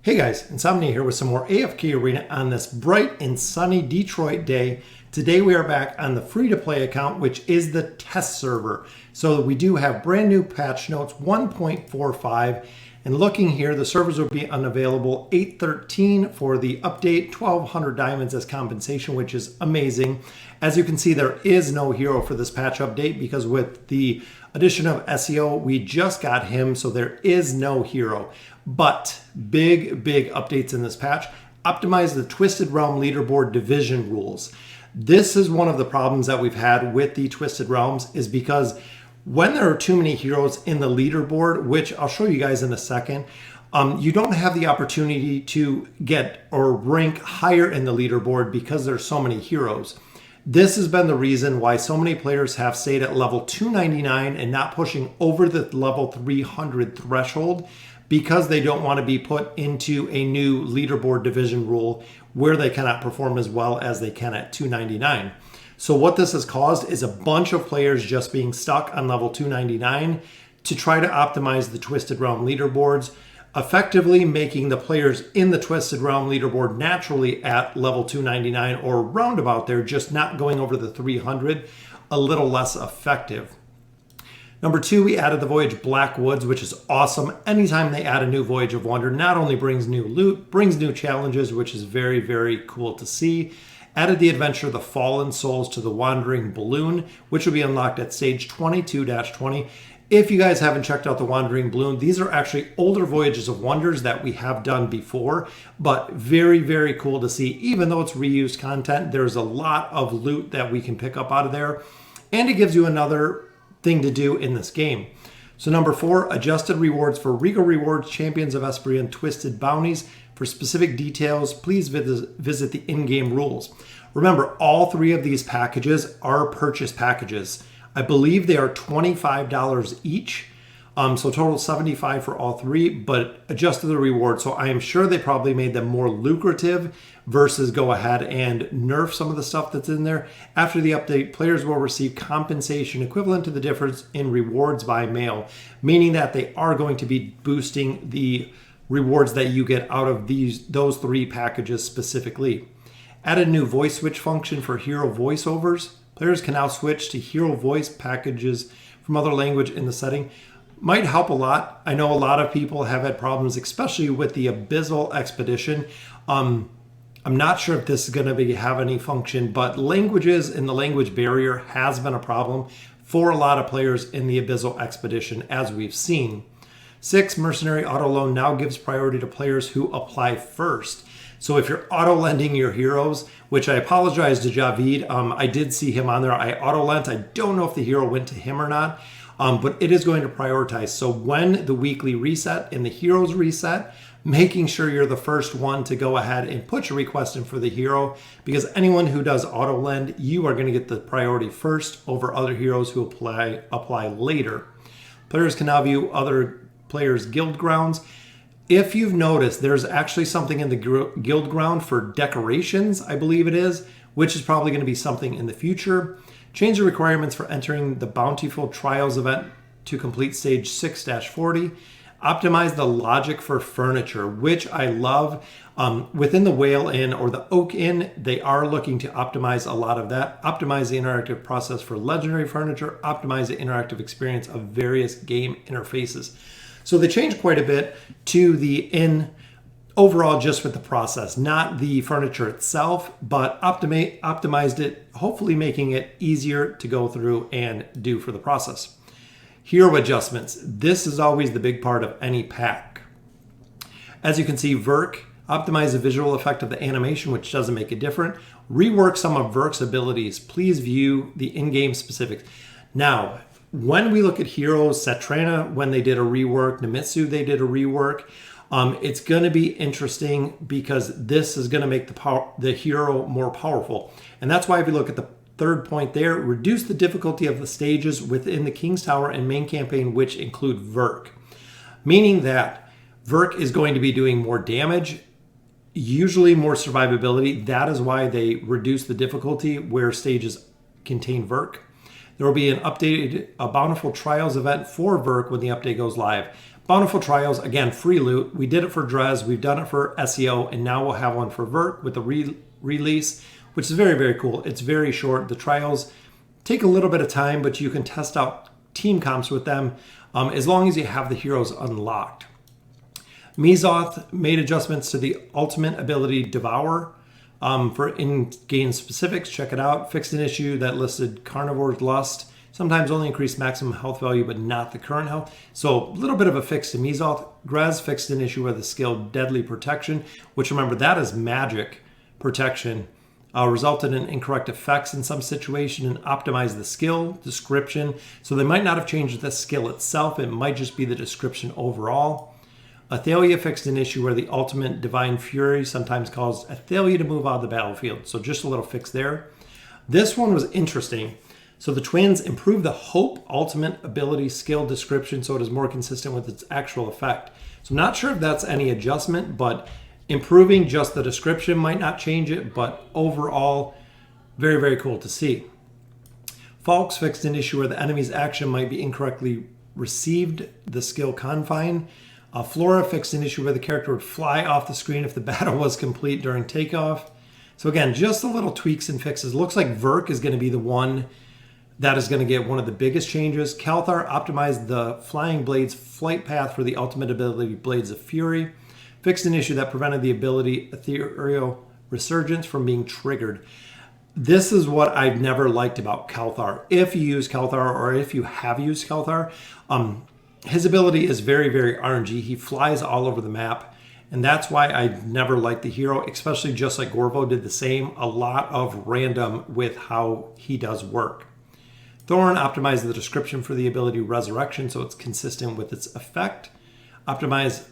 Hey guys, Insomnia here with some more AFK Arena on this bright and sunny Detroit day. Today we are back on the free-to-play account, which is the test server. So we do have brand new patch notes 1.45, and looking here, the servers will be unavailable 8/13 for the update, 1,200 diamonds as compensation, which is amazing. As you can see, there is no hero for this patch update because with the addition of SEO, we just got him, so there is no hero. But big updates in this patch. Optimize the Twisted Realm Leaderboard division rules. This is one of the problems that we've had with the Twisted Realms, is because when there are too many heroes in the leaderboard, which I'll show you guys in a second, you don't have the opportunity to get or rank higher in the leaderboard because there's so many heroes. This has been the reason why so many players have stayed at level 299 and not pushing over the level 300 threshold, because they don't want to be put into a new leaderboard division rule where they cannot perform as well as they can at 299. So what this has caused is a bunch of players just being stuck on level 299 to try to optimize the Twisted Realm leaderboards, effectively making the players in the Twisted Realm leaderboard naturally at level 299 or roundabout there, just not going over the 300, a little less effective. Number 2, we added the Voyage Black Woods, which is awesome. Anytime they add a new Voyage of Wonder, not only brings new loot, brings new challenges, which is very cool to see. Added the adventure The Fallen Souls to the Wandering Balloon, which will be unlocked at stage 22-20. If you guys haven't checked out the Wandering Balloon, these are actually older Voyages of Wonders that we have done before, but very cool to see. Even though it's reused content, there's a lot of loot that we can pick up out of there, and it gives you another thing to do in this game. So number 4, adjusted rewards for Regal Rewards, Champions of Esprit, and Twisted Bounties. For specific details, please visit the in-game rules. Remember, all 3 of these packages are purchase packages. I believe they are $25 each. So total $75 for all 3, but adjusted the reward. So I am sure they probably made them more lucrative versus go ahead and nerf some of the stuff that's in there. After the update, players will receive compensation equivalent to the difference in rewards by mail, meaning that they are going to be boosting the rewards that you get out of those 3 packages specifically. Add a new voice switch function for hero voiceovers. Players can now switch to hero voice packages from other language in the setting. Might help a lot. I know a lot of people have had problems, especially with the Abyssal Expedition. I'm not sure if this is going to have any function, but languages and the language barrier has been a problem for a lot of players in the Abyssal Expedition, as we've seen. 6, Mercenary Auto Loan now gives priority to players who apply first. So if you're auto-lending your heroes, which I apologize to Javid, I did see him on there. I auto-lent. I don't know if the hero went to him or not. But it is going to prioritize. So when the weekly reset and the heroes reset, making sure you're the first one to go ahead and put your request in for the hero, because anyone who does auto lend, you are going to get the priority first over other heroes who apply later. Players can now view other players' guild grounds. If you've noticed, there's actually something in the guild ground for decorations, I believe it is, which is probably going to be something in the future. Change the requirements for entering the Bountiful Trials event to complete stage 6-40. Optimize the logic for furniture, which I love. Within the Whale Inn or the Oak Inn, they are looking to optimize a lot of that. Optimize the interactive process for legendary furniture. Optimize the interactive experience of various game interfaces. So they changed quite a bit to the inn overall, just with the process, not the furniture itself, but optimized it, hopefully making it easier to go through and do for the process. Hero adjustments. This is always the big part of any pack. As you can see, Vurk, optimize the visual effect of the animation, which doesn't make it different. Rework some of Vurk's abilities. Please view the in-game specifics. Now, when we look at heroes, Satrana, when they did a rework, Nemitsu, they did a rework. It's going to be interesting because this is going to make the hero more powerful. And that's why if you look at the 3rd point there, reduce the difficulty of the stages within the King's Tower and main campaign, which include Vurk. Meaning that Vurk is going to be doing more damage, usually more survivability. That is why they reduce the difficulty where stages contain Vurk. There will be an updated Bountiful Trials event for Vurk when the update goes live. Bountiful Trials, again, free loot. We did it for Drez, we've done it for SEO, and now we'll have one for Vurk with the release, which is very, very cool. It's very short. The trials take a little bit of time, but you can test out team comps with them as long as you have the heroes unlocked. Mizoth made adjustments to the ultimate ability Devour. For in-game specifics, check it out. Fixed an issue that listed Carnivore's Lust. Sometimes only increase maximum health value, but not the current health. So a little bit of a fix to Mizoth. Grez fixed an issue with the skill Deadly Protection, which remember, that is magic protection. Resulted in incorrect effects in some situation and optimized the skill description. So they might not have changed the skill itself. It might just be the description overall. Athalia fixed an issue where the ultimate Divine Fury sometimes caused Athalia to move out of the battlefield. So just a little fix there. This one was interesting. So the twins improved the Hope ultimate ability skill description so it is more consistent with its actual effect. So I'm not sure if that's any adjustment, but improving just the description might not change it, but overall, very, very cool to see. Falks fixed an issue where the enemy's action might be incorrectly received, the skill Confine. Flora fixed an issue where the character would fly off the screen if the battle was complete during takeoff. So again, just a little tweaks and fixes. Looks like Vurk is going to be the one that is going to get one of the biggest changes. Kalthar optimized the Flying Blades flight path for the ultimate ability Blades of Fury. Fixed an issue that prevented the ability Ethereal Resurgence from being triggered. This is what I've never liked about Kalthar. If you use Kalthar, or if you have used Kalthar, his ability is very, very RNG. He flies all over the map, and that's why I never liked the hero, especially just like Gorvo did the same. A lot of random with how he does work. Thorn optimized the description for the ability Resurrection so it's consistent with its effect. Optimized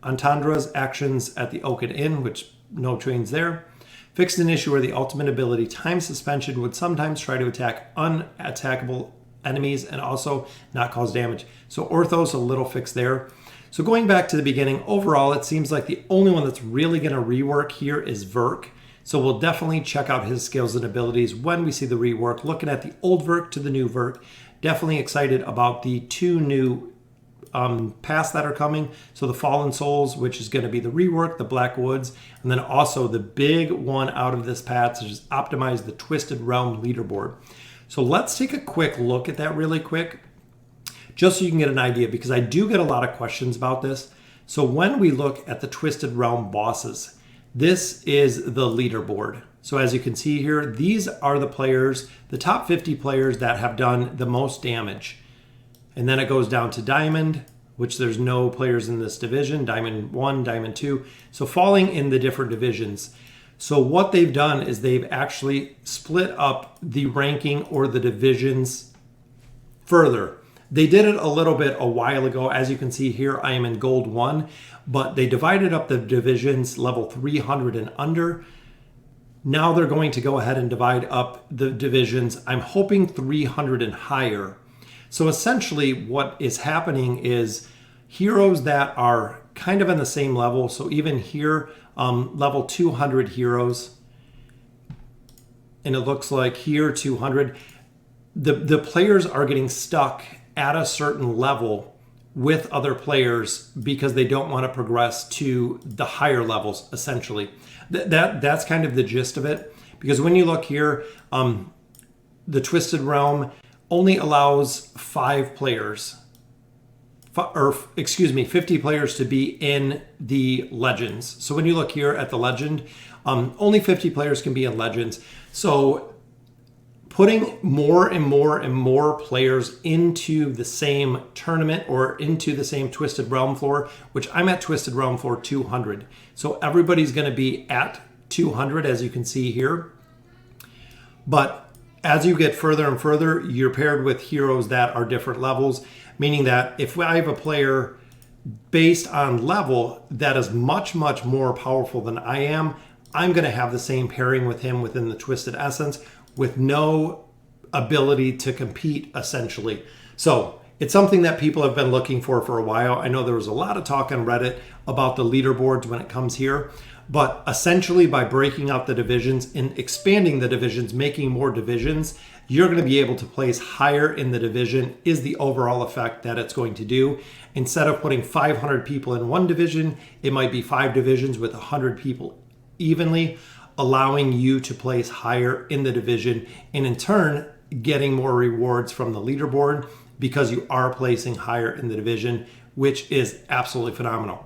Antandra's actions at the Oaken Inn, which no change there. Fixed an issue where the ultimate ability Time Suspension would sometimes try to attack unattackable enemies and also not cause damage. So Orthos, a little fix there. So going back to the beginning, overall, it seems like the only one that's really going to rework here is Vurk. So we'll definitely check out his skills and abilities when we see the rework. Looking at the old Vurk to the new Vurk, definitely excited about the two new paths that are coming. So the Fallen Souls, which is going to be the rework, the Black Woods, and then also the big one out of this path is optimize the Twisted Realm leaderboard. So let's take a quick look at that really quick, just so you can get an idea, because I do get a lot of questions about this. So when we look at the Twisted Realm bosses, this is the leaderboard. So as you can see here, these are the players, the top 50 players that have done the most damage. And then it goes down to Diamond, which there's no players in this division, Diamond 1, Diamond 2. So falling in the different divisions. So what they've done is they've actually split up the ranking or the divisions further. They did it a little bit a while ago. As you can see here, I am in Gold 1, but they divided up the divisions level 300 and under. Now they're going to go ahead and divide up the divisions. I'm hoping 300 and higher. So essentially what is happening is heroes that are kind of in the same level. So even here, level 200 heroes, and it looks like here 200, the players are getting stuck at a certain level with other players because they don't want to progress to the higher levels, essentially. That's kind of the gist of it. Because when you look here, the Twisted Realm only allows 5 players, 50 players to be in the Legends. So when you look here at the Legend, only 50 players can be in Legends. So putting more and more and more players into the same tournament or into the same Twisted Realm floor, which I'm at Twisted Realm floor 200. So everybody's going to be at 200, as you can see here. But as you get further and further, you're paired with heroes that are different levels, meaning that if I have a player based on level that is much, much more powerful than I am, I'm going to have the same pairing with him within the Twisted Essence with no ability to compete, essentially. So it's something that people have been looking for a while. I know there was a lot of talk on Reddit about the leaderboards when it comes here. But essentially, by breaking out the divisions and expanding the divisions, making more divisions, you're going to be able to place higher in the division is the overall effect that it's going to do. Instead of putting 500 people in one division, it might be 5 divisions with 100 people evenly, allowing you to place higher in the division and in turn getting more rewards from the leaderboard because you are placing higher in the division, which is absolutely phenomenal.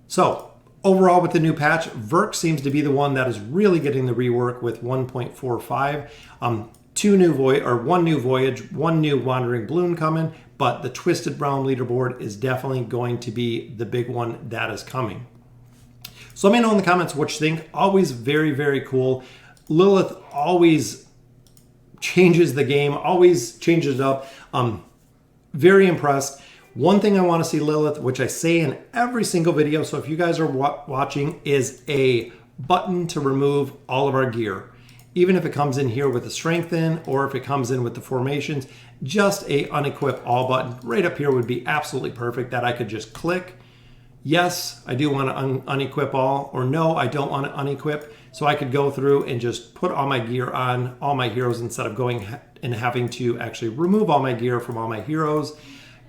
So overall, with the new patch, Vurk seems to be the one that is really getting the rework with 1.45. One new voyage, one new wandering balloon coming, but the twisted brown leaderboard is definitely going to be the big one that is coming. So let me know in the comments what you think. Always very, very cool. Lilith always changes the game, always changes it up. Very impressed. One thing I want to see Lilith, which I say in every single video, so if you guys are watching, is a button to remove all of our gear. Even if it comes in here with the strengthen or if it comes in with the formations, just a unequip all button right up here would be absolutely perfect that I could just click. Yes, I do want to unequip all, or no, I don't want to unequip. So I could go through and just put all my gear on all my heroes instead of going and having to actually remove all my gear from all my heroes.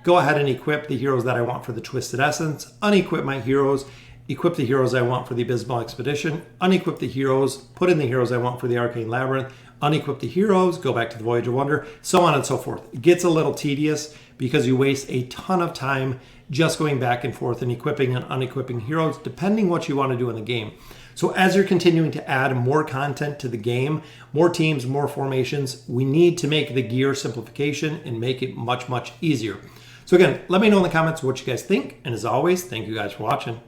Go ahead and equip the heroes that I want for the Twisted Essence, unequip my heroes, equip the heroes I want for the Abysmal Expedition, unequip the heroes, put in the heroes I want for the Arcane Labyrinth, unequip the heroes, go back to the Voyage of Wonder, so on and so forth. It gets a little tedious because you waste a ton of time just going back and forth and equipping and unequipping heroes, depending what you want to do in the game. So as you're continuing to add more content to the game, more teams, more formations, we need to make the gear simplification and make it much, much easier. So again, let me know in the comments what you guys think. And as always, thank you guys for watching.